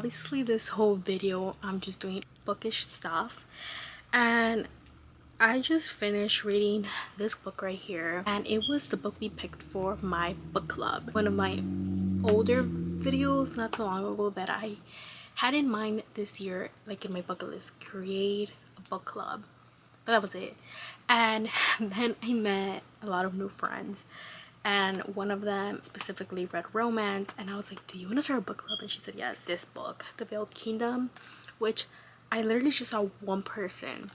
obviously this whole video I'm just doing bookish stuff, and I just finished reading this book right here, and it was the book we picked for my book club. One of my older videos not too long ago that I had in mind this year, like in my bucket list, create a book club. But that was it. And then I met a lot of new friends, and one of them specifically read romance, and I was like, do you want to start a book club? And she said yes. This book, The Veiled Kingdom, which I literally just saw one person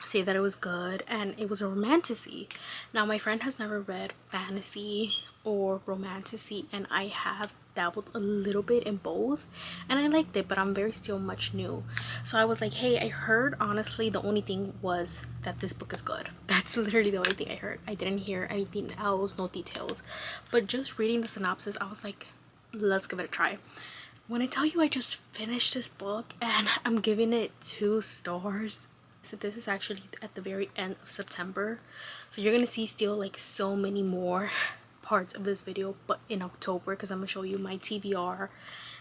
say that it was good, and it was a romanticy. Now my friend has never read fantasy or romanticy, and I have dabbled a little bit in both, and I liked it, but I'm very still much new. So I was like, hey, I heard, honestly the only thing was that this book is good. That's literally the only thing I heard. I didn't hear anything else, no details, but just reading the synopsis I was like, let's give it a try. When I tell you I just finished this book and I'm giving it 2 stars. So this is actually at the very end of September, so you're gonna see still like so many more parts of this video, but in October, because I'm gonna show you my TBR,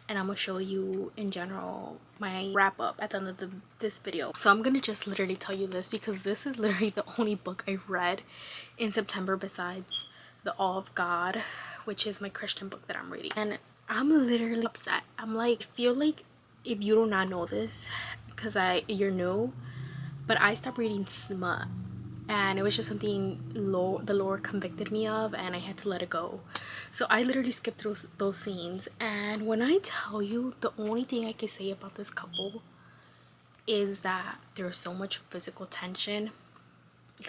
and I'm gonna show you in general my wrap up at the end of this video. So I'm gonna just literally tell you this because this is literally the only book I read in September besides The Awe of God, which is my Christian book that I'm reading, and I'm literally upset. I'm like, feel like if you do not know this because you're new, but I stopped reading smut, and it was just something the Lord convicted me of, and I had to let it go. So I literally skipped through those scenes, and when I tell you, the only thing I can say about this couple is that there's so much physical tension.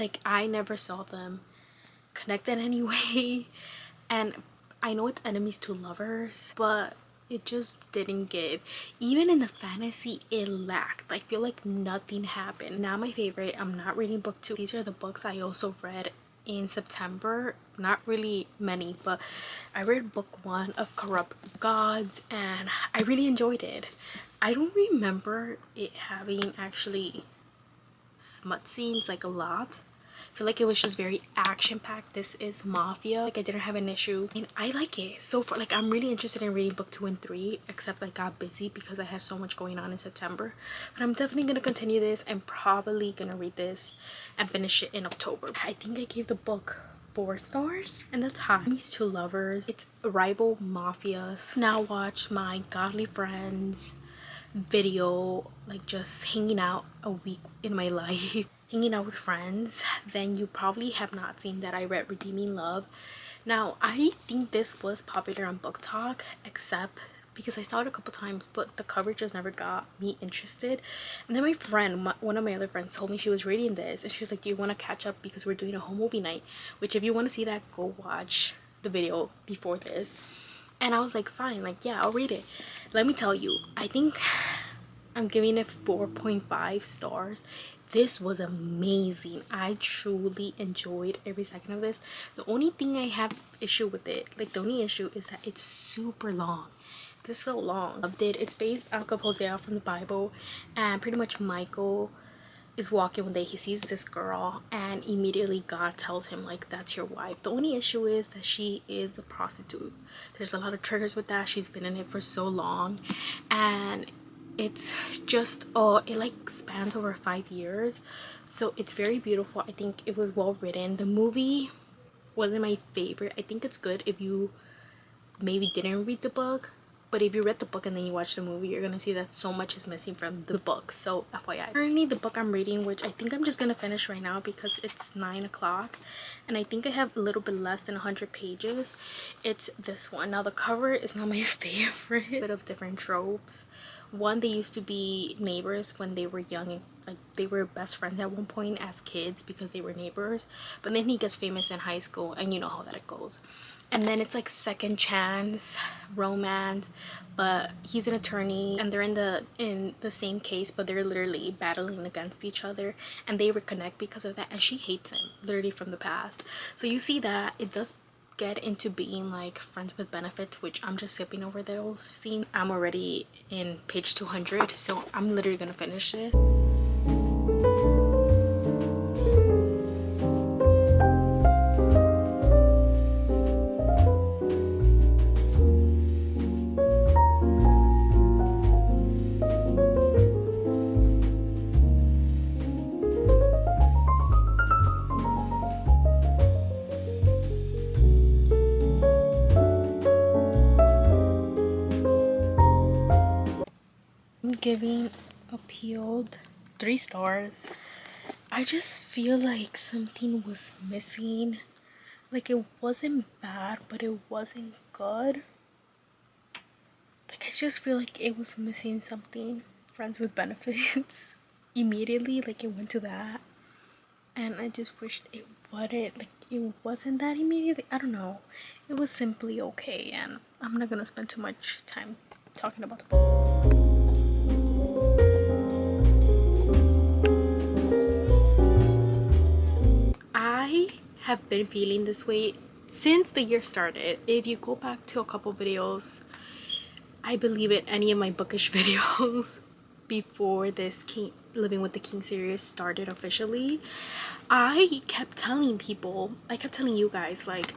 Like, I never saw them connect in any way, and I know it's enemies to lovers, but it just didn't give. Even in the fantasy, it lacked. I feel like nothing happened. Now my favorite, I'm not reading book 2. These are the books I also read in September. Not really many, but I read book 1 of Corrupt Gods, and I really enjoyed it. I don't remember it having actually smut scenes like a lot. I feel like it was just very action-packed. This is mafia. Like, I didn't have an issue, and I like it. So for like, I'm really interested in reading book 2 and 3, except I got busy because I had so much going on in September. But I'm definitely gonna continue this. I'm probably gonna read this and finish it in October. I think I gave the book 4 stars, and that's high. These 2 lovers, it's rival mafias. Now watch my godly friends video, like just hanging out a week in my life, hanging out with friends. Then you probably have not seen that I read Redeeming Love. Now I think this was popular on BookTok, except because I saw it a couple times, but the cover just never got me interested. And then my friend, one of my other friends, told me she was reading this, and she was like, do you want to catch up because we're doing a home movie night? Which, if you want to see that, go watch the video before this. And I was like, fine, like, yeah, I'll read it. Let me tell you, I think I'm giving it 4.5 stars. This was amazing. I truly enjoyed every second of this. The only thing I have issue with it, like the only issue, is that it's super long. This is so long. Loved it. It's based out of Hosea from the Bible, and pretty much Michael is walking one day, he sees this girl, and immediately God tells him, like, that's your wife. The only issue is that she is a prostitute. There's a lot of triggers with that. She's been in it for so long, and it's just, oh, it like spans over 5 years, so it's very beautiful. I think it was well written. The movie wasn't my favorite. I think it's good if you maybe didn't read the book, but if you read the book and then you watch the movie, you're gonna see that so much is missing from the book. So FYI. Currently, the book I'm reading, which I think I'm just gonna finish right now because it's 9 o'clock, and I think I have a little bit less than 100 pages. It's this one. Now the cover is not my favorite. Bit of different tropes. One, they used to be neighbors when they were young, and like they were best friends at one point as kids because they were neighbors, but then he gets famous in high school, and you know how that goes. And then it's like second chance romance, but he's an attorney, and they're in the same case, but they're literally battling against each other, and they reconnect because of that, and she hates him literally from the past. So you see that it does get into being like friends with benefits, which I'm just skipping over those scenes. I'm already in page 200, so I'm literally gonna finish this. giving Appealed 3 stars. I just feel like something was missing. Like, it wasn't bad, but it wasn't good. Like, I just feel like it was missing something. Friends with Benefits. Immediately, like, it went to that. And I just wished it wasn't that immediately. I don't know. It was simply okay, and I'm not gonna spend too much time talking about the book. I have been feeling this way since the year started. If you go back to a couple videos, I believe it, any of my bookish videos before this Living with the King series started officially, I kept telling you guys, like,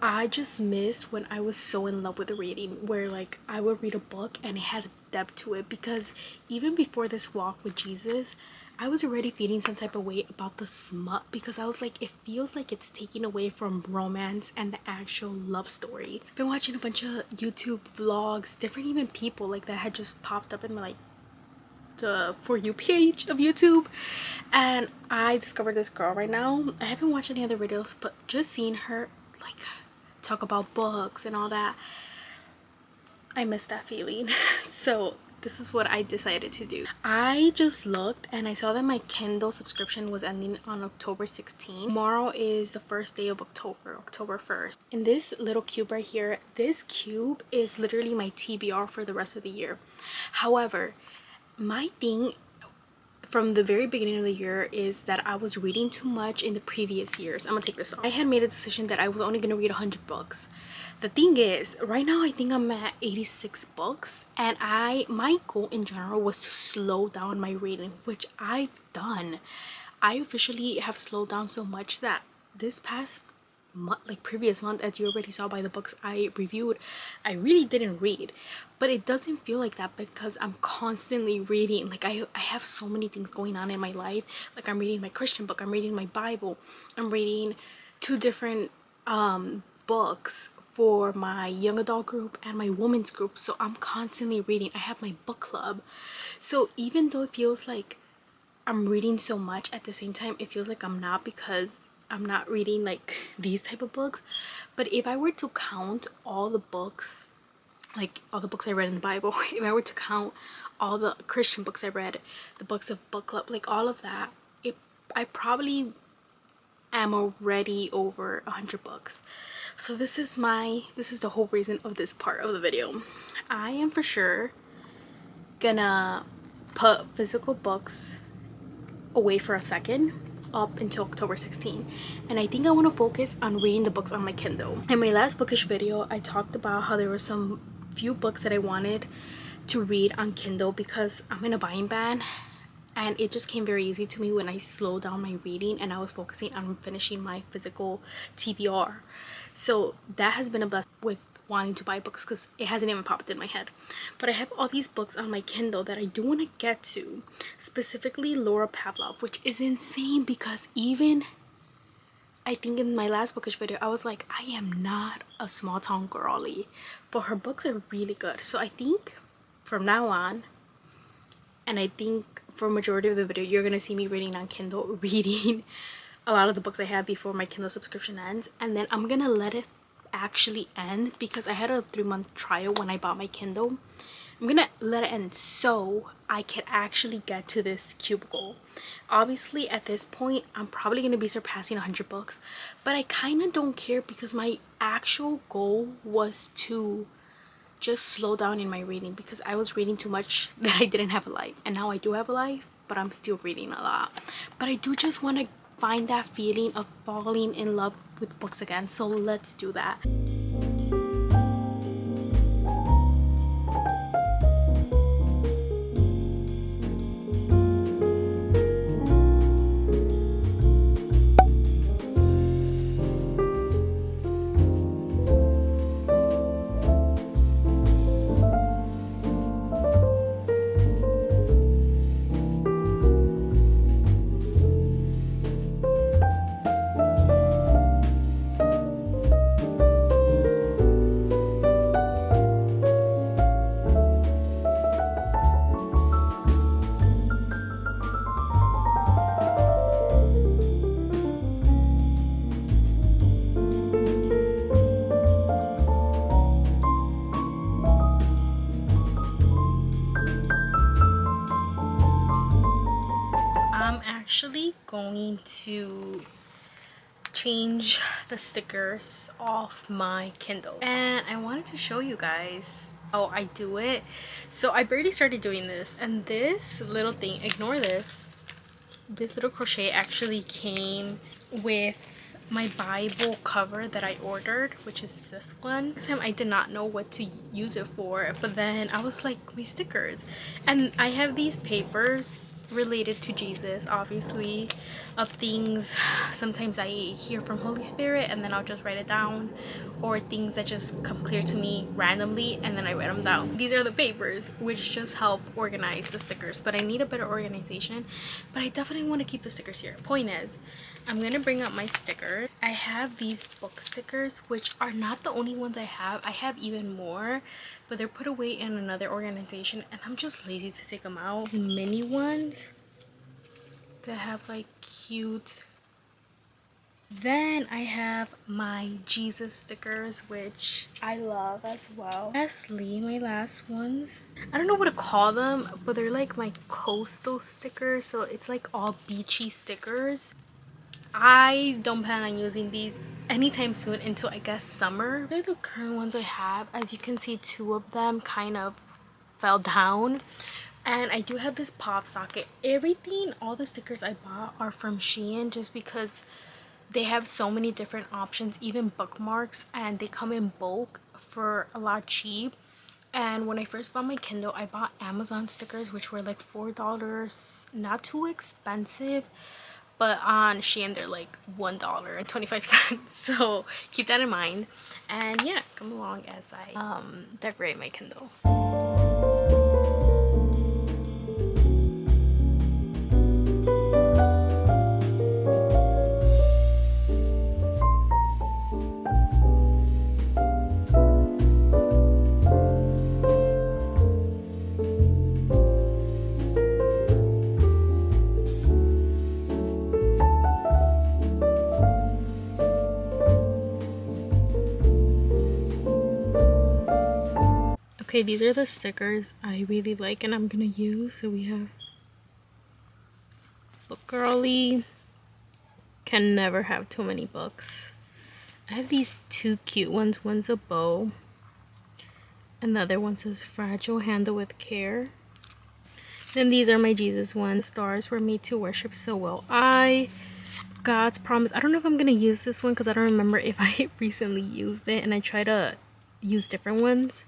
I just miss when I was so in love with reading, where like I would read a book and it had depth to it. Because even before this walk with Jesus, I was already feeling some type of way about the smut, because I was like, it feels like it's taking away from romance and the actual love story. I've been watching a bunch of YouTube vlogs, different even people like that had just popped up in my like the For You page of YouTube, and I discovered this girl right now. I haven't watched any other videos, but just seeing her like talk about books and all that, I miss that feeling. So this is what I decided to do. I just looked and I saw that my Kindle subscription was ending on October 16th. Tomorrow is the first day of October 1st. In this little cube right here, this cube is literally my TBR for the rest of the year. However, my thing from the very beginning of the year is that I was reading too much in the previous years. I'm gonna take this off. I had made a decision that I was only gonna read 100 books. The thing is, right now I think I'm at 86 books, and my goal in general was to slow down my reading, which I've done. I officially have slowed down so much that this past month, like previous month, as you already saw by the books I reviewed, I really didn't read. But it doesn't feel like that because I'm constantly reading. Like I have so many things going on in my life. Like I'm reading my Christian book, I'm reading my Bible, I'm reading 2 different books for my young adult group and my women's group. So I'm constantly reading. I have my book club. So even though it feels like I'm reading so much, at the same time it feels like I'm not, because I'm not reading like these type of books. But if I were to count all the books, like all the books I read in the Bible, if I were to count all the Christian books I read, the books of book club, like all of that, I probably am already over 100 books. So this is the whole reason of this part of the video. I am for sure gonna put physical books away for a second up until October 16th, and I think I want to focus on reading the books on my Kindle. In my last bookish video, I talked about how there were some few books that I wanted to read on Kindle because I'm in a buying ban, and it just came very easy to me when I slowed down my reading and I was focusing on finishing my physical TBR. So that has been a blessing with wanting to buy books, because it hasn't even popped in my head. But I have all these books on my Kindle that I do want to get to, specifically Laura Pavlov, which is insane because even I think in my last bookish video I was like, I am not a small town girly, but her books are really good. So I think from now on, and I think for majority of the video, you're gonna see me reading on Kindle, reading a lot of the books I have before my Kindle subscription ends, and then I'm gonna let it actually end because I had a 3-month trial when I bought my Kindle. I'm gonna let it end so I can actually get to this cubicle. Obviously at this point I'm probably gonna be surpassing 100 books, but I kind of don't care because my actual goal was to just slow down in my reading, because I was reading too much that I didn't have a life, and now I do have a life, but I'm still reading a lot. But I do just want to find that feeling of falling in love with books again, so let's do that. actually going to change the stickers off my Kindle, and I wanted to show you guys how I do it. So I barely started doing this, and this little thing, ignore this little crochet actually came with my Bible cover that I ordered, which is this one. This time I did not know what to use it for, but then I was like, my stickers. And I have these papers related to Jesus, obviously, of things sometimes I hear from Holy Spirit and then I'll just write it down, or things that just come clear to me randomly and then I write them down. These are the papers which just help organize the stickers, but I need a better organization. But I definitely want to keep the stickers here. Point is, I'm gonna bring up my stickers. I have these book stickers, which are not the only ones I have. I have even more, but they're put away in another organization and I'm just lazy to take them out. These mini ones that have like cute. Then I have my Jesus stickers, which I love as well. Lastly, my last ones, I don't know what to call them, but they're like my coastal stickers, so it's like all beachy stickers. I don't plan on using these anytime soon until I guess summer. They're the current ones I have. As you can see, 2 of them kind of fell down. And I do have this pop socket. Everything, all the stickers I bought are from Shein, just because they have so many different options, even bookmarks, and they come in bulk for a lot cheap. And when I first bought my Kindle, I bought Amazon stickers, which were like $4, not too expensive, but on Shein they're like $1.25. So keep that in mind. And yeah, come along as I decorate my Kindle. Okay, these are the stickers I really like and I'm gonna use. So we have Book Girly, can never have too many books. I have these 2 cute ones. One's a bow, another one says fragile, handle with care. Then these are my Jesus ones. Stars were made to worship, so will I. God's promise. I don't know if I'm gonna use this one because I don't remember if I recently used it, and I try to use different ones.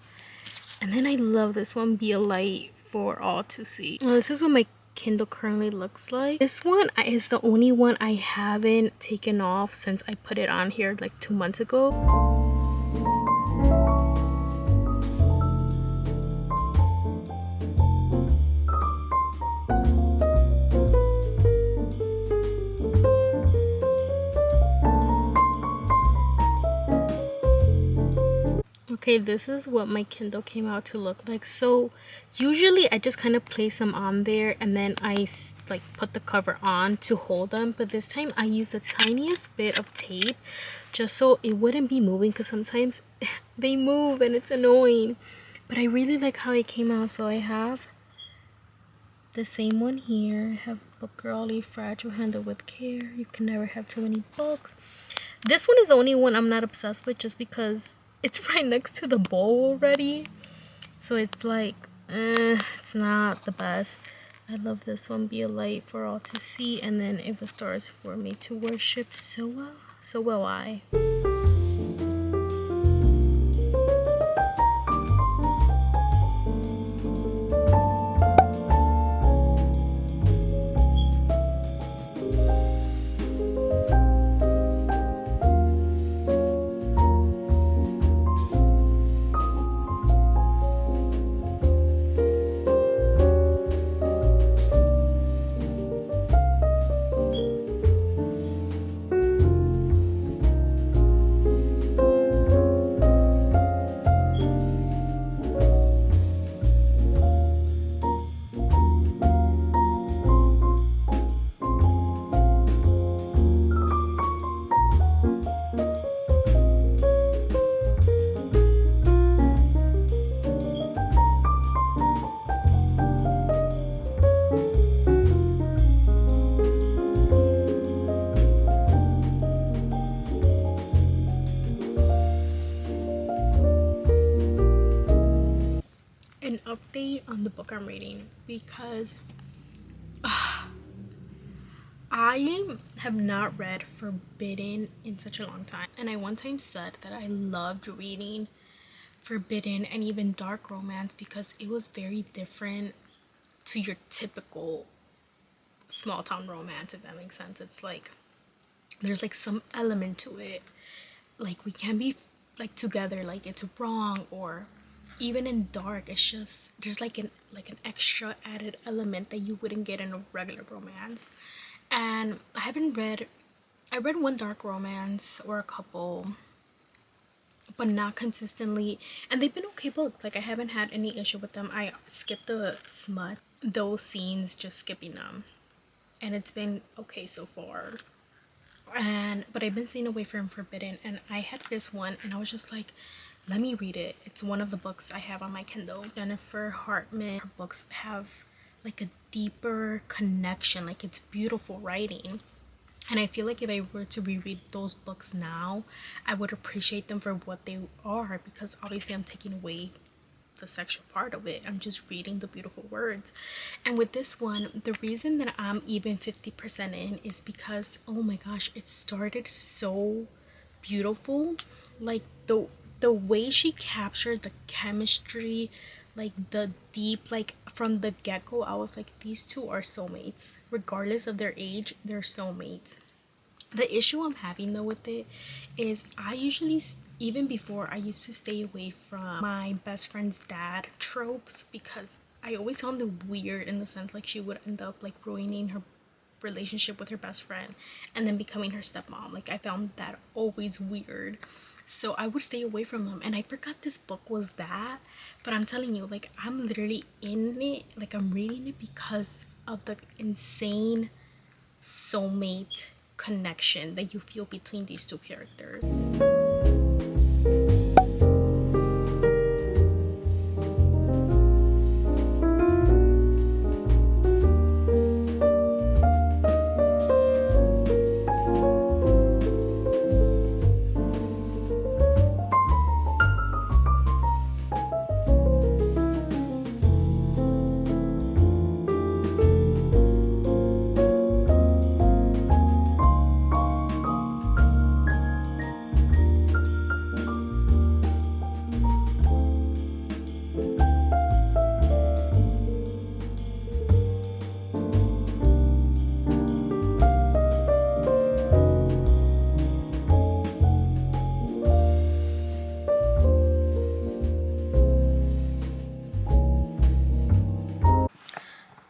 And then I love this one, be a light for all to see. Well, this is what my Kindle currently looks like. This one is the only one I haven't taken off since I put it on here like 2 months ago. Okay, this is what my Kindle came out to look like. So usually I just kind of place them on there and then I like put the cover on to hold them, but this time I used the tiniest bit of tape just so it wouldn't be moving, because sometimes they move and it's annoying. But I really like how it came out. So I have the same one here. I have Book Girly, fragile, handle with care, you can never have too many books. This one is the only one I'm not obsessed with, just because it's right next to the bowl already, so it's like it's not the best. I love this one, be a light for all to see, and then if the stars were made to worship, so will I. book I'm reading because I have not read Forbidden in such a long time, and I one time said that I loved reading Forbidden and even dark romance because it was very different to your typical small town romance, if that makes sense. It's like there's like some element to it, like we can be like together, like it's wrong, or even in dark it's just there's like an extra added element that you wouldn't get in a regular romance. And I read one dark romance or a couple, but not consistently, and they've been okay books. Like I haven't had any issue with them. I skipped the smut, those scenes, just skipping them, and it's been okay so far. And but I've been staying away from Forbidden, and I had this one and I was just like, let me read it. It's one of the books I have on my Kindle. Jennifer Hartman, her books have like a deeper connection, like it's beautiful writing. And I feel like if I were to reread those books now, I would appreciate them for what they are, because obviously I'm taking away the sexual part of it. I'm just reading the beautiful words. And with this one, the reason that I'm even 50% in is because, oh my gosh, it started so beautiful. Like the way she captured the chemistry, like the deep, like from the get-go, I was like, these two are soulmates. Regardless of their age, they're soulmates. The issue I'm having though with it is I usually, even before, I used to stay away from my best friend's dad tropes because I always found it weird, in the sense like she would end up like ruining her relationship with her best friend and then becoming her stepmom. Like I found that always weird, so I would stay away from them. And I forgot this book was that, but I'm telling you, like I'm literally in it, like I'm reading it because of the insane soulmate connection that you feel between these two characters.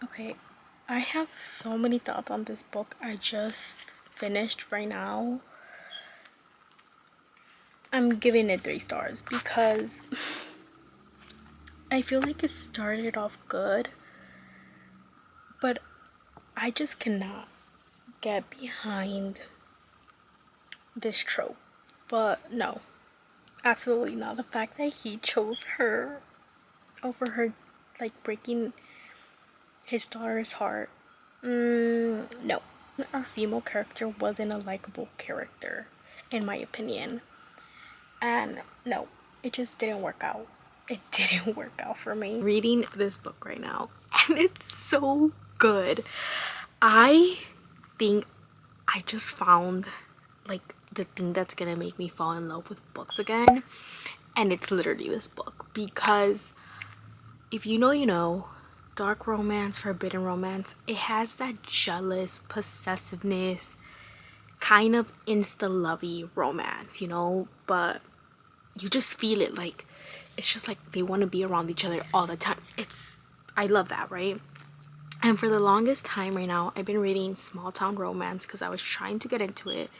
Okay, I have so many thoughts on this book. I just finished right now. I'm giving it 3 stars because I feel like it started off good, but I just cannot get behind this trope. But no, absolutely not. The fact that he chose her over her, like breaking his daughter's heart, no. Our female character wasn't a likable character, in my opinion. And no, it just didn't work out. It didn't work out for me. Reading this book right now, and it's so good. I think I just found like the thing that's gonna make me fall in love with books again, and it's literally this book. Because if you know, you know, dark romance, forbidden romance, it has that jealous possessiveness, kind of insta-lovey romance, you know, but you just feel it. Like it's just like they want to be around each other all the time. I love that, right? And for the longest time right now, I've been reading small town romance because I was trying to get into it,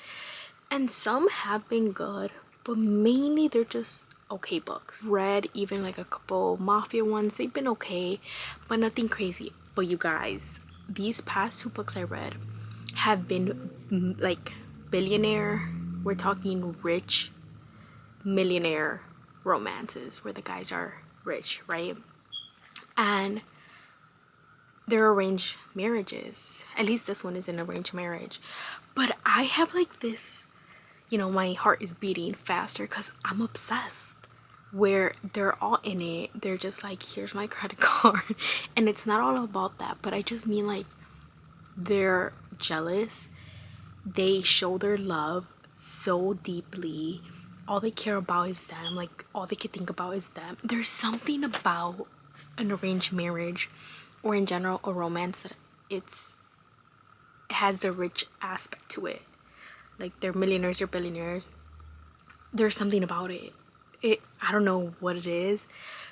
and some have been good, but mainly they're just okay books. Read even like a couple mafia ones, they've been okay, but nothing crazy. But you guys, these past 2 books I read have been like billionaire, we're talking rich millionaire romances where the guys are rich, right? And they're arranged marriages. At least this one is an arranged marriage. But I have like this, you know, my heart is beating faster because I'm obsessed where they're all in it. They're just like, here's my credit card. And it's not all about that, but I just mean like they're jealous. They show their love so deeply. All they care about is them. Like all they can think about is them. There's something about an arranged marriage, or in general a romance, that it has the rich aspect to it. Like they're millionaires or billionaires. There's something about it. I don't know what it is,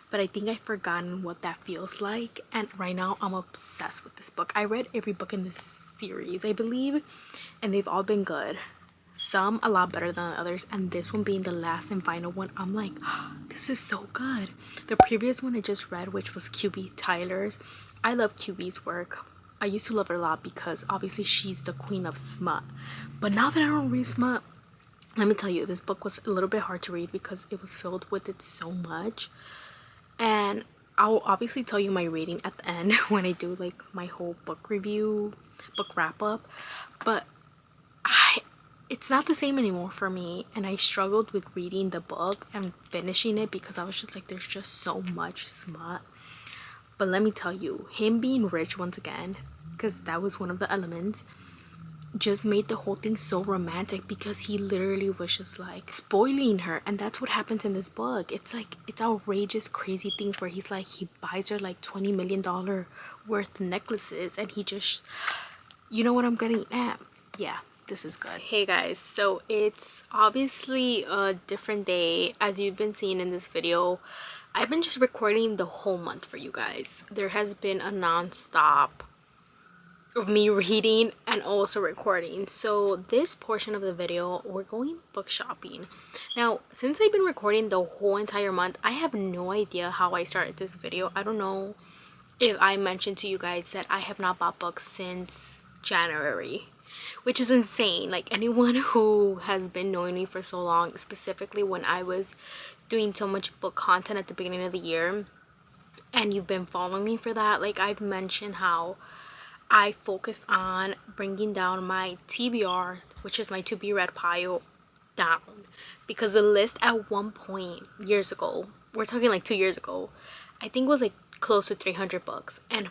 but I think I've forgotten what that feels like. And right now I'm obsessed with this book. I read every book in this series, I believe, and they've all been good. Some a lot better than others, and this one being the last and final one, I'm like, oh, this is so good. The previous one I just read, which was QB Tyler's, I love QB's work. I used to love her a lot because obviously she's the queen of smut. But now that I don't read smut, let me tell you, this book was a little bit hard to read because it was filled with it so much. And I'll obviously tell you my rating at the end when I do like my whole book review, book wrap up. But it's not the same anymore for me, and I struggled with reading the book and finishing it because I was just like, there's just so much smut. But let me tell you, him being rich once again, because that was one of the elements, just made the whole thing so romantic, because he literally was just like spoiling her. And that's what happens in this book. It's like, it's outrageous, crazy things where he's like, he buys her like $20 million worth necklaces, and he just, you know what I'm getting at? Yeah, this is good. Hey guys, so it's obviously a different day. As you've been seeing in this video, I've been just recording the whole month for you guys. There has been a non-stop of me reading and also recording. So this portion of the video, we're going book shopping. Now, since I've been recording the whole entire month, I have no idea how I started this video. I don't know if I mentioned to you guys that I have not bought books since January, which is insane. Like, anyone who has been knowing me for so long, specifically when I was doing so much book content at the beginning of the year, and you've been following me for that, like, I've mentioned how I focused on bringing down my TBR, which is my to be read pile, down, because the list at one point years ago, we're talking like 2 years ago, I think was like close to 300 books, and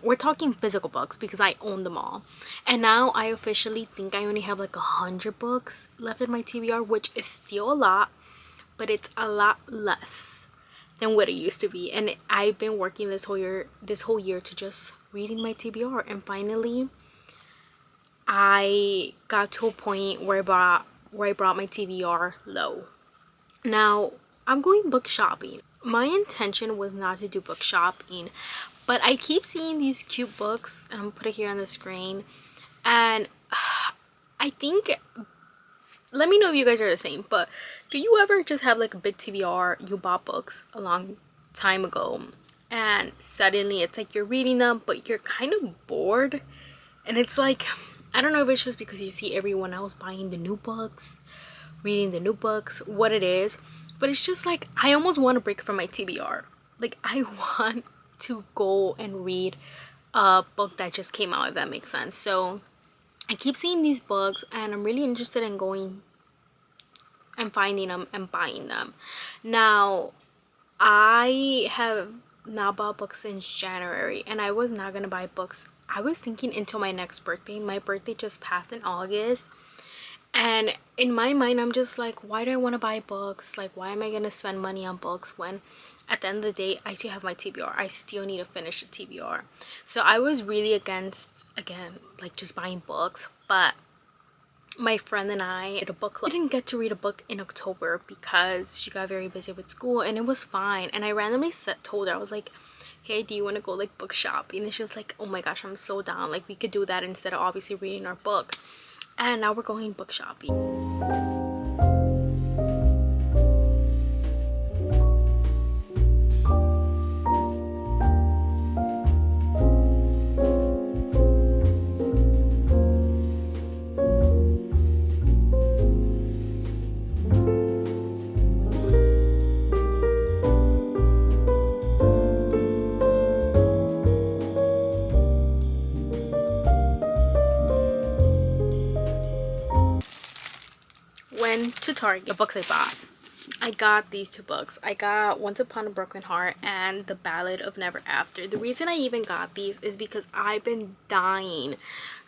we're talking physical books because I own them all. And now I officially think I only have like 100 books left in my TBR, which is still a lot, but it's a lot less than what it used to be. And I've been working this whole year to just reading my TBR, and finally I got to a point where I brought my TBR low. Now I'm going book shopping. My intention was not to do book shopping, but I keep seeing these cute books, and I'm gonna put it here on the screen, and I think, let me know if you guys are the same, but do you ever just have like a big TBR, you bought books a long time ago, and suddenly it's like you're reading them but you're kind of bored? And it's like, I don't know if it's just because you see everyone else buying the new books, reading the new books, what it is, but it's just like, I almost want to break from my TBR. Like, I want to go and read a book that just came out, if that makes sense. So I keep seeing these books, and I'm really interested in going and finding them and buying them. Now, I have not bought books since January, and I was not gonna buy books, I was thinking, until my next birthday. My birthday just passed in August, and in my mind I'm just like, why do I want to buy books? Like, why am I gonna spend money on books when at the end of the day I still have my TBR? I still need to finish the TBR. So I was really against, again, like, just buying books. But my friend and I did a book club. I didn't get to read a book in October because she got very busy with school, and it was fine. And I randomly told her, I was like, hey, do you want to go like book shopping? And she was like, oh my gosh, I'm so down. Like, we could do that instead of obviously reading our book. And now we're going book shopping. To Target. The books I bought. I got these two books. I got Once Upon a Broken Heart and The Ballad of Never After. The reason I even got these is because I've been dying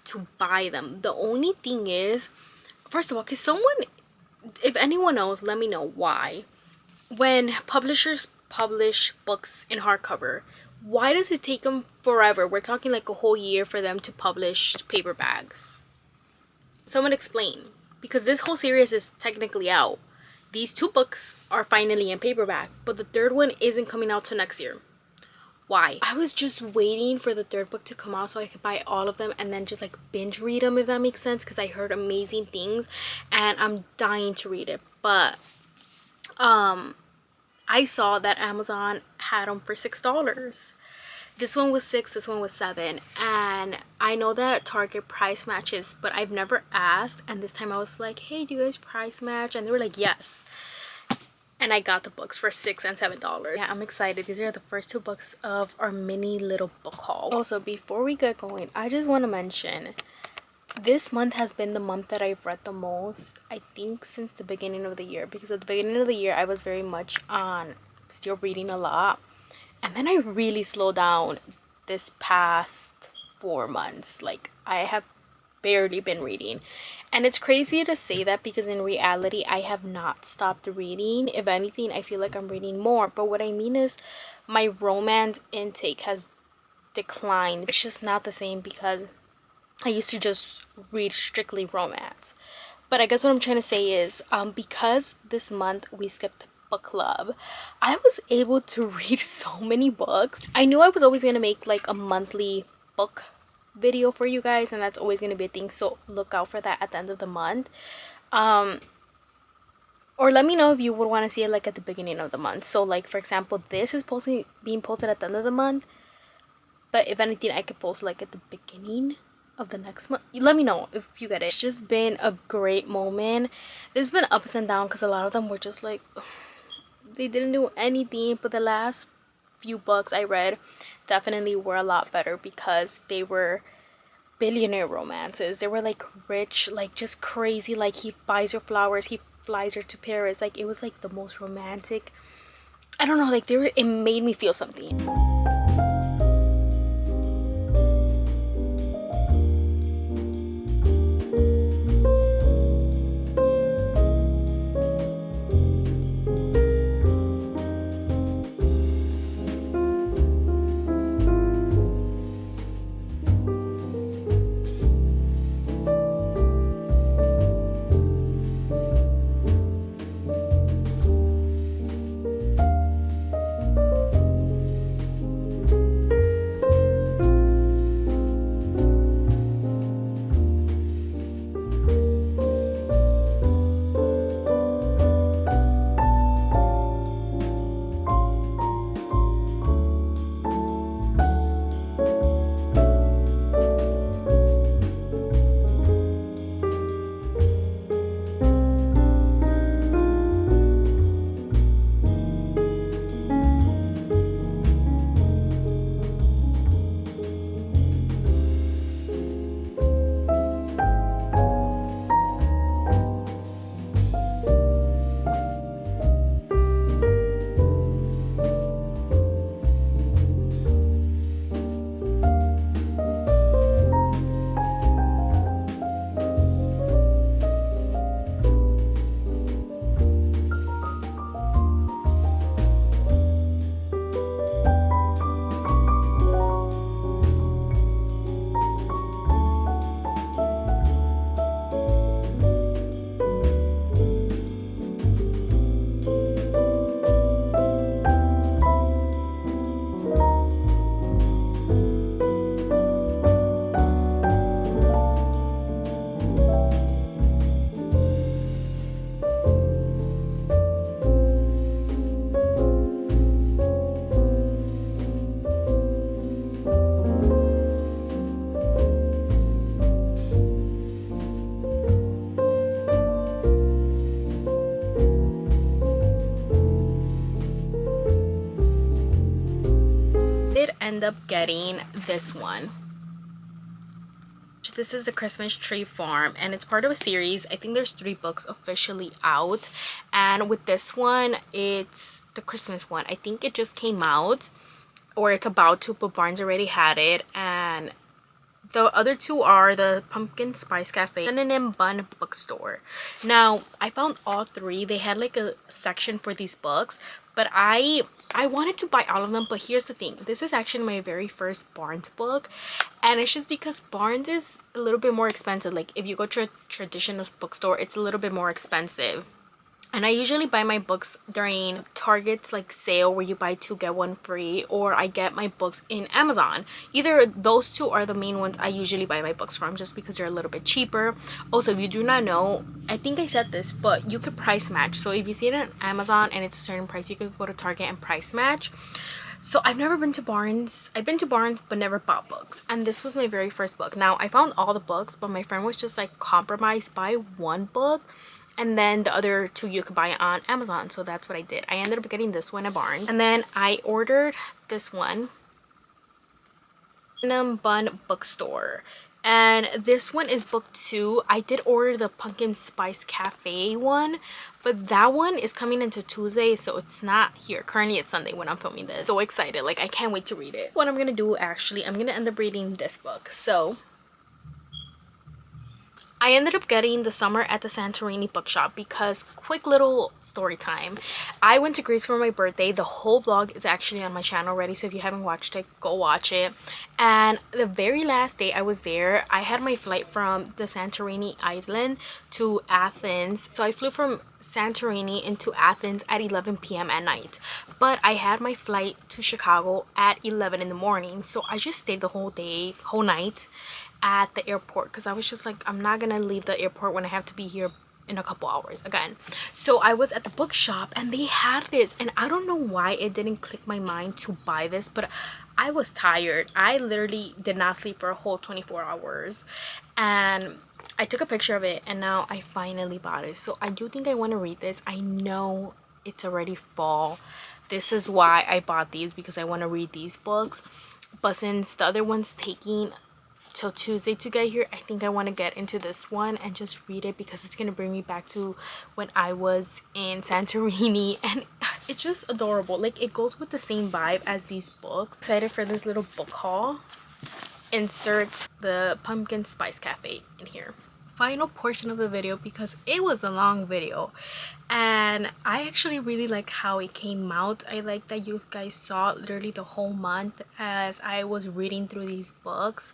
to buy them. The only thing is, first of all, because someone, if anyone knows, let me know why. When publishers publish books in hardcover, why does it take them forever? We're talking like a whole year for them to publish paperbacks. Someone explain. Because this whole series is technically out. These two books are finally in paperback, but the third one isn't coming out till next year. Why? I was just waiting for the third book to come out so I could buy all of them and then just like binge read them, if that makes sense, because I heard amazing things and I'm dying to read it. But I saw that Amazon had them for $6. This one was $6, this one was $7, and I know that Target price matches, but I've never asked. And this time I was like, hey, do you guys price match? And they were like, yes. And I got the books for $6 and $7. Yeah, I'm excited. These are the first two books of our mini little book haul. Also, before we get going, I just want to mention, this month has been the month that I've read the most, I think, since the beginning of the year. Because at the beginning of the year, I was very much on still reading a lot. And then I really slowed down this past 4 months. Like, I have barely been reading. And it's crazy to say that because in reality, I have not stopped reading. If anything, I feel like I'm reading more. But what I mean is my romance intake has declined. It's just not the same because I used to just read strictly romance. But I guess what I'm trying to say is because this month we skipped book club, I was able to read so many books. I knew I was always going to make like a monthly book video for you guys, and that's always going to be a thing, so look out for that at the end of the month. Or let me know if you would want to see it like at the beginning of the month. So like, for example, this is being posted at the end of the month, but if anything, I could post like at the beginning of the next month. Let me know if you get it. It's just been a great moment. There's been ups and downs because a lot of them were just like they didn't do anything, but the last few books I read definitely were a lot better because they were billionaire romances. They were like rich, like just crazy, like he buys her flowers, he flies her to Paris. Like it was like the most romantic, I don't know, like it made me feel something. End up getting this one. This is the Christmas Tree Farm, and it's part of a series. I think there's 3 books officially out, and with this one, it's the Christmas one. I think it just came out, or it's about to, but Barnes already had it. And the other 2 are the Pumpkin Spice Cafe and Bun Bookstore. Now, I found all 3. They had like a section for these books, but I wanted to buy all of them. But here's the thing, this is actually my very first Barnes book, and it's just because Barnes is a little bit more expensive. Like if you go to a traditional bookstore, it's a little bit more expensive. And I usually buy my books during Target's like sale where you buy 2 get 1 free, or I get my books in Amazon. Either those 2 are the main ones I usually buy my books from, just because they're a little bit cheaper. Also, if you do not know, I think I said this, but you could price match. So if you see it on Amazon and it's a certain price, you could go to Target and price match. So I've never been to Barnes. I've been to Barnes but never bought books, and this was my very first book. Now, I found all the books, but my friend was just like compromised by 1 book, and then the other 2 you could buy on Amazon. So that's what I did. I ended up getting this one at Barnes, and then I ordered this one in Bun Bookstore, and this one is book 2. I did order the Pumpkin Spice Cafe one, but that one is coming into Tuesday, so it's not here. Currently it's Sunday when I'm filming this. So excited, like I can't wait to read it. What I'm gonna do, actually, I'm gonna end up reading this book. So I ended up getting The Summer at the Santorini Bookshop because, quick little story time, I went to Greece for my birthday. The whole vlog is actually on my channel already, so if you haven't watched it, go watch it. And the very last day I was there, I had my flight from the Santorini island to Athens. So I flew from Santorini into Athens at 11 p.m. at night, but I had my flight to Chicago at 11 in the morning. So I just stayed the whole night at the airport, because I was just like, I'm not gonna leave the airport when I have to be here in a couple hours again. So I was at the bookshop and they had this, and I don't know why it didn't click my mind to buy this, but I was tired. I literally did not sleep for a whole 24 hours, and I took a picture of it, and now I finally bought it. So I do think I want to read this. I know it's already fall. This is why I bought these, because I want to read these books, but since the other one's taking till Tuesday to get here, I think I want to get into this one and just read it, because it's going to bring me back to when I was in Santorini, and it's just adorable. Like, it goes with the same vibe as these books. Excited for this little book haul. Insert the Pumpkin Spice Cafe in here. Final portion of the video, because it was a long video and I actually really like how it came out. I like that you guys saw literally the whole month as I was reading through these books.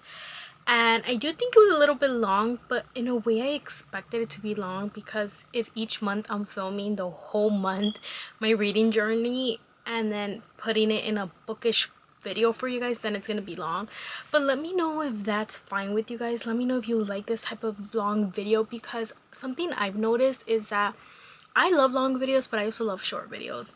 And I do think it was a little bit long, but in a way I expected it to be long, because if each month I'm filming the whole month my reading journey and then putting it in a bookish video for you guys, then it's gonna be long. But let me know if that's fine with you guys. Let me know if you like this type of long video, because something I've noticed is that I love long videos, but I also love short videos.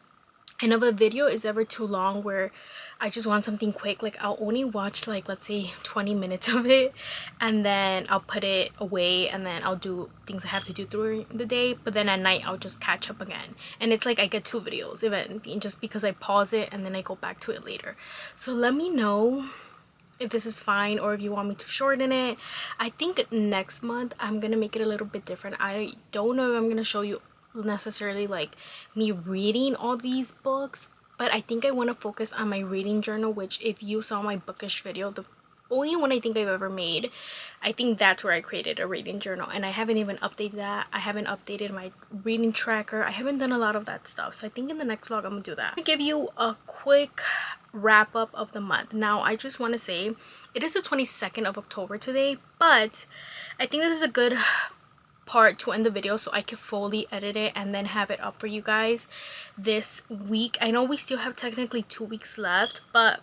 And if a video is ever too long where I just want something quick, like I'll only watch like, let's say 20 minutes of it, and then I'll put it away, and then I'll do things I have to do during the day, but then at night I'll just catch up again. And it's like I get 2 videos if anything, just because I pause it and then I go back to it later. So let me know if this is fine, or if you want me to shorten it. I think next month I'm gonna make it a little bit different. I don't know if I'm gonna show you necessarily like me reading all these books, but I think I want to focus on my reading journal, which if you saw my bookish video, the only one I think I've ever made, I think that's where I created a reading journal, and I haven't even updated that. I haven't updated my reading tracker. I haven't done a lot of that stuff, so I think in the next vlog I'm gonna do that. I'm gonna give you a quick wrap up of the month. Now, I just want to say it is the 22nd of October today, but I think this is a good part to end the video so I can fully edit it and then have it up for you guys this week. I know we still have technically 2 weeks left, but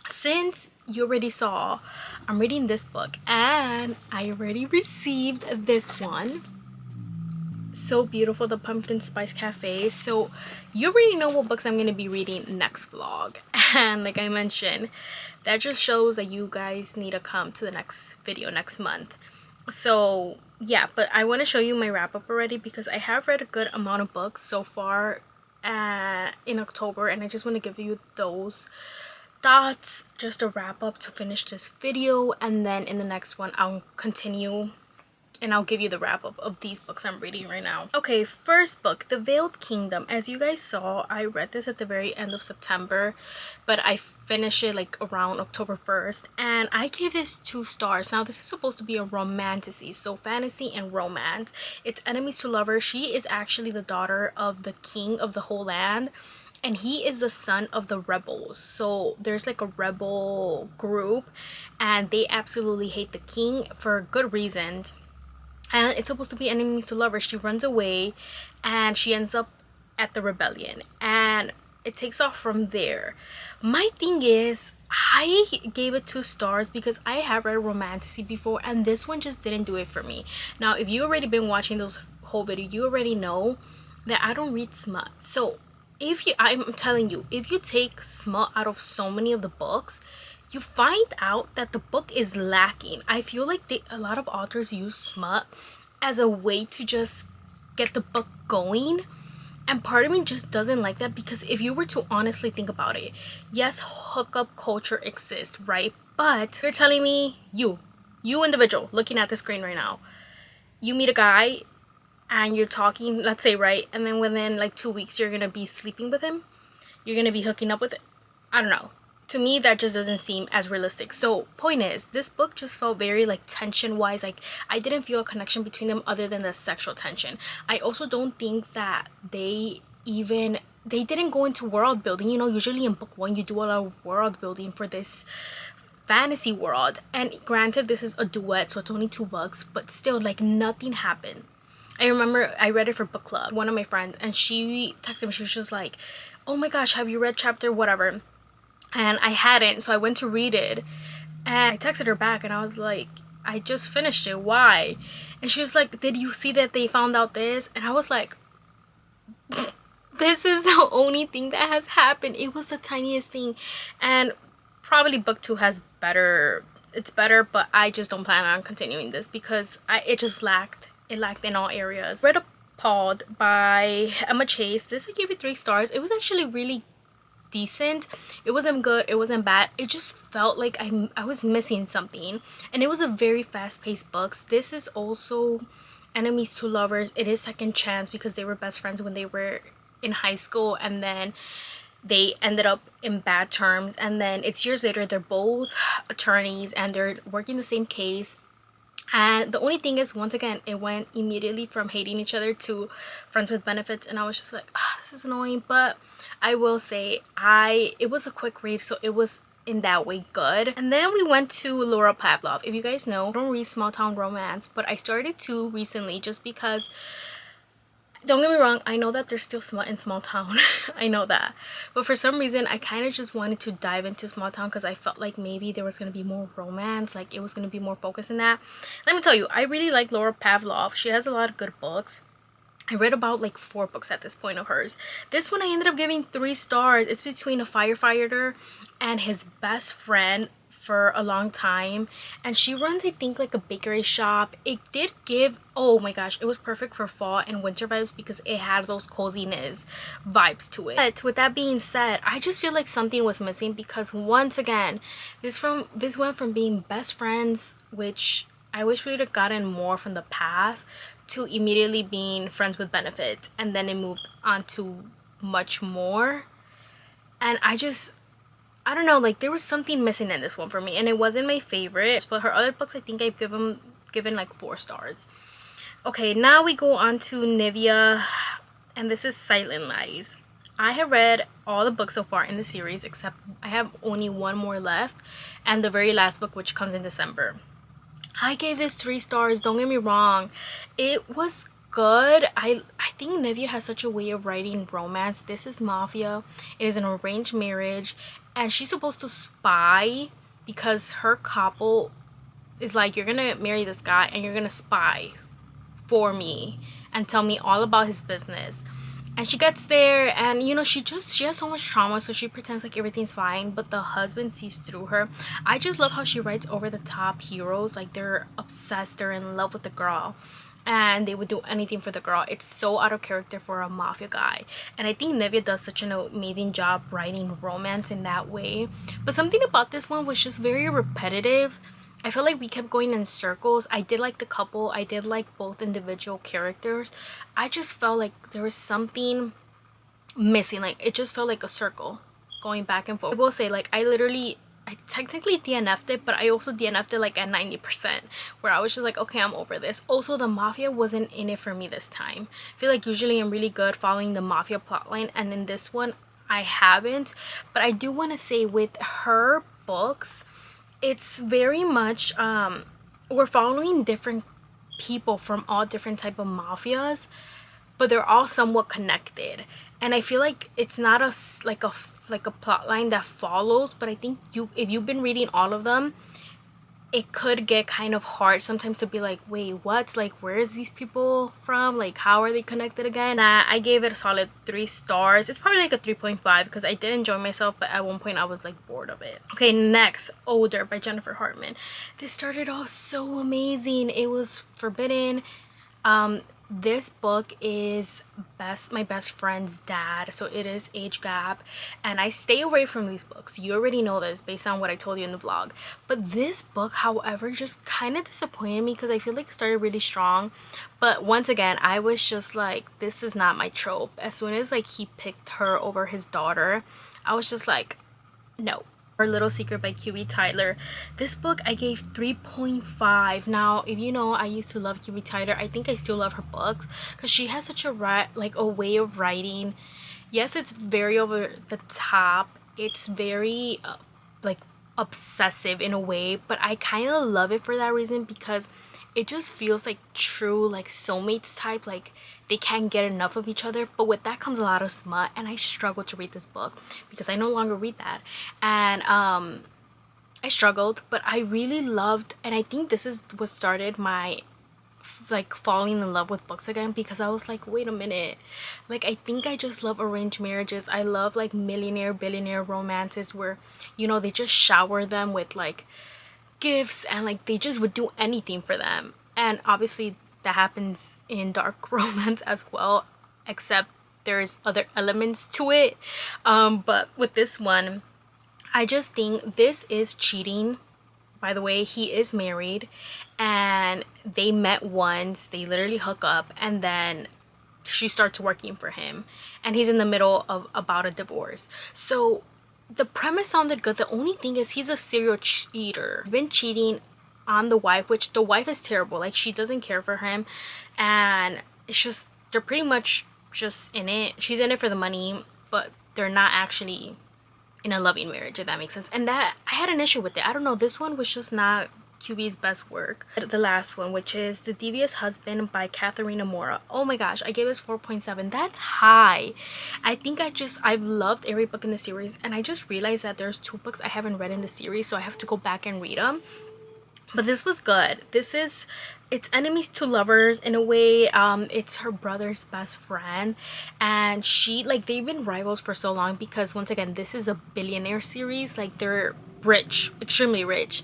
since you already saw, I'm reading this book and I already received this one. So beautiful, the Pumpkin Spice Cafe. So you already know what books I'm going to be reading next vlog, and like I mentioned, that just shows that you guys need to come to the next video next month. So yeah, but I want to show you my wrap up already, because I have read a good amount of books so far in October, and I just want to give you those that's just a wrap up to finish this video, and then in the next one I'll continue and I'll give you the wrap up of these books I'm reading right now. Okay, first book, The Veiled Kingdom. As you guys saw, I read this at the very end of September, but I finished it like around October 1st, and I gave this 2 stars. Now this is supposed to be a romantasy, so fantasy and romance. It's enemies to lovers. She is actually the daughter of the king of the whole land, and he is the son of the rebels. So there's like a rebel group, and they absolutely hate the king for good reasons. And it's supposed to be enemies to lovers. She runs away and she ends up at the rebellion, and it takes off from there. My thing is, I gave it 2 stars because I have read romantasy before, and this one just didn't do it for me. Now if you already been watching those whole video, you already know that I don't read smut. So I'm telling you, if you take smut out of so many of the books, you find out that the book is lacking. I feel like a lot of authors use smut as a way to just get the book going, and part of me just doesn't like that, because if you were to honestly think about it, yes, hookup culture exists, right? But you're telling me, you individual looking at the screen right now, you meet a guy and you're talking, let's say, right, and then within like 2 weeks you're gonna be sleeping with him, you're gonna be hooking up with it. I don't know, to me that just doesn't seem as realistic. So point is, this book just felt very like tension wise, like I didn't feel a connection between them other than the sexual tension. I also don't think that they didn't go into world building. You know, usually in book 1 you do a lot of world building for this fantasy world, and granted this is a duet, so it's only 2 books, but still, like, nothing happened. I remember I read it for book club, one of my friends, and she texted me. She was just like, oh my gosh, have you read chapter whatever? And I hadn't, so I went to read it, and I texted her back and I was like, I just finished it, why? And she was like, did you see that they found out this? And I was like, this is the only thing that has happened. It was the tiniest thing. And probably book 2 has better, it's better, but I just don't plan on continuing this because it lacked in all areas. Read Appalled by Emma Chase. This I gave it 3 stars. It was actually really decent. It wasn't good, it wasn't bad, it just felt like I was missing something, and it was a very fast-paced book. This is also enemies to lovers. It is second chance because they were best friends when they were in high school, and then they ended up in bad terms, and then it's years later, they're both attorneys and they're working the same case. And the only thing is, once again, it went immediately from hating each other to friends with benefits, and I was just like, oh, this is annoying. But I will say, it was a quick read, so it was in that way good. And then we went to Laura Pavlov. If you guys know, I don't read small town romance, but I started to recently just because, don't get me wrong, I know that there's still smut in small town. I know that, but for some reason I kind of just wanted to dive into small town because I felt like maybe there was going to be more romance, like it was going to be more focused in that. Let me tell you, I really like Laura Pavlov. She has a lot of good books. I read about like 4 books at this point of hers. This one I ended up giving 3 stars. It's between a firefighter and his best friend for a long time, and she runs, I think, like a bakery shop. It did give, oh my gosh, it was perfect for fall and winter vibes because it had those coziness vibes to it. But with that being said, I just feel like something was missing because, once again, this went from being best friends, which I wish we would have gotten more from the past, to immediately being friends with benefits, and then it moved on to much more. And I don't know, like there was something missing in this one for me, and it wasn't my favorite. But her other books, I think I've given like 4 stars. Okay, now we go on to Nivea, and this is Silent Lies. I have read all the books so far in the series, except I have only 1 more left, and the very last book, which comes in December. I gave this 3 stars. Don't get me wrong, it was good. I think Nivea has such a way of writing romance. This is mafia. It is an arranged marriage, and she's supposed to spy because her couple is like, you're gonna marry this guy and you're gonna spy for me and tell me all about his business. And she gets there, and you know, she has so much trauma, so she pretends like everything's fine, but the husband sees through her. I just love how she writes over the top heroes, like they're obsessed, they're in love with the girl. and they would do anything for the girl. It's so out of character for a mafia guy, and I think Nevia does such an amazing job writing romance in that way. But something about this one was just very repetitive. I feel like we kept going in circles. I did like the couple, I did like both individual characters. I just felt like there was something missing. Like it just felt like a circle going back and forth. I will say, like, I technically DNF'd it, but I also DNF'd it like at 90%, where I was just like, okay, I'm over this. Also, the mafia wasn't in it for me this time. I feel like usually I'm really good following the mafia plotline, and in this one I haven't. But I do want to say with her books, it's very much we're following different people from all different type of mafias, but they're all somewhat connected. And I feel like it's not like a plot line that follows, but I think if you've been reading all of them, it could get kind of hard sometimes to be like, wait, what? Like, where is these people from? Like, how are they connected again? I gave it a solid 3 stars. It's probably like a 3.5 because I did enjoy myself, but at one point I was like bored of it. Okay, next, Older by Jennifer Hartman. This started off so amazing. It was forbidden. This book is my best friend's dad, so it is age gap, and I stay away from these books. You already know this based on what I told you in the vlog. But this book, however, just kind of disappointed me because I feel like it started really strong, but once again I was just like, this is not my trope. As soon as like he picked her over his daughter, I was just like, no. Her Little Secret by QB Tyler. This book I gave 3.5. Now, if you know, I used to love QB Tyler. I think I still love her books because she has such a way of writing. Yes, it's very over the top. It's very like obsessive in a way, but I kind of love it for that reason because it just feels like true, like soulmates type. Like they can't get enough of each other, but with that comes a lot of smut, and I struggle to read this book because I no longer read that. And I struggled, but I really loved, and I think this is what started my like falling in love with books again, because I was like, wait a minute, like I think I just love arranged marriages. I love like millionaire billionaire romances where, you know, they just shower them with like gifts and like they just would do anything for them. And obviously that happens in dark romance as well, except there's other elements to it. But with this one, I just think this is cheating. By the way, he is married and they met once, they literally hook up, and then she starts working for him and he's in the middle of about a divorce. So the premise sounded good. The only thing is he's a serial cheater. He's been cheating on the wife, which the wife is terrible. Like she doesn't care for him, and it's just they're pretty much just in it. She's in it for the money, but they're not actually in a loving marriage, if that makes sense. And that I had an issue with it. I don't know, this one was just not QB's best work. The last one, which is The Devious Husband by Katharina Mora. Oh my gosh, I gave this 4.7. That's high. I think I've loved every book in the series, and I just realized that there's 2 books I haven't read in the series, so I have to go back and read them. But this was good. It's enemies to lovers in a way. It's her brother's best friend, and they've been rivals for so long because once again, this is a billionaire series. Like they're rich, extremely rich,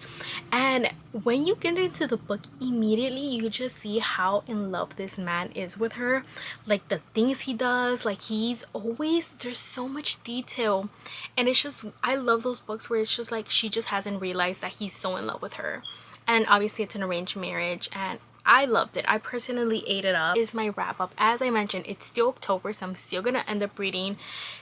and when you get into the book, immediately you just see how in love this man is with her. Like the things he does, like there's so much detail, and it's just, I love those books where it's just like she just hasn't realized that he's so in love with her. And obviously it's an arranged marriage, and I loved it. I personally ate it up. Is my wrap up. As I mentioned, it's still October, so I'm still gonna end up reading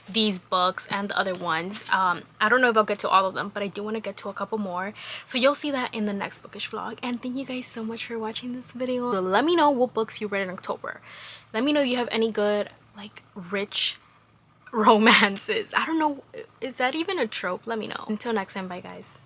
these books and the other ones. I don't know if I'll get to all of them, but I do want to get to a couple more, so you'll see that in the next bookish vlog. And thank you guys so much for watching this video. So let me know what books you read in October. Let me know if you have any good like rich romances. I don't know, is that even a trope? Let me know. Until next time, bye guys.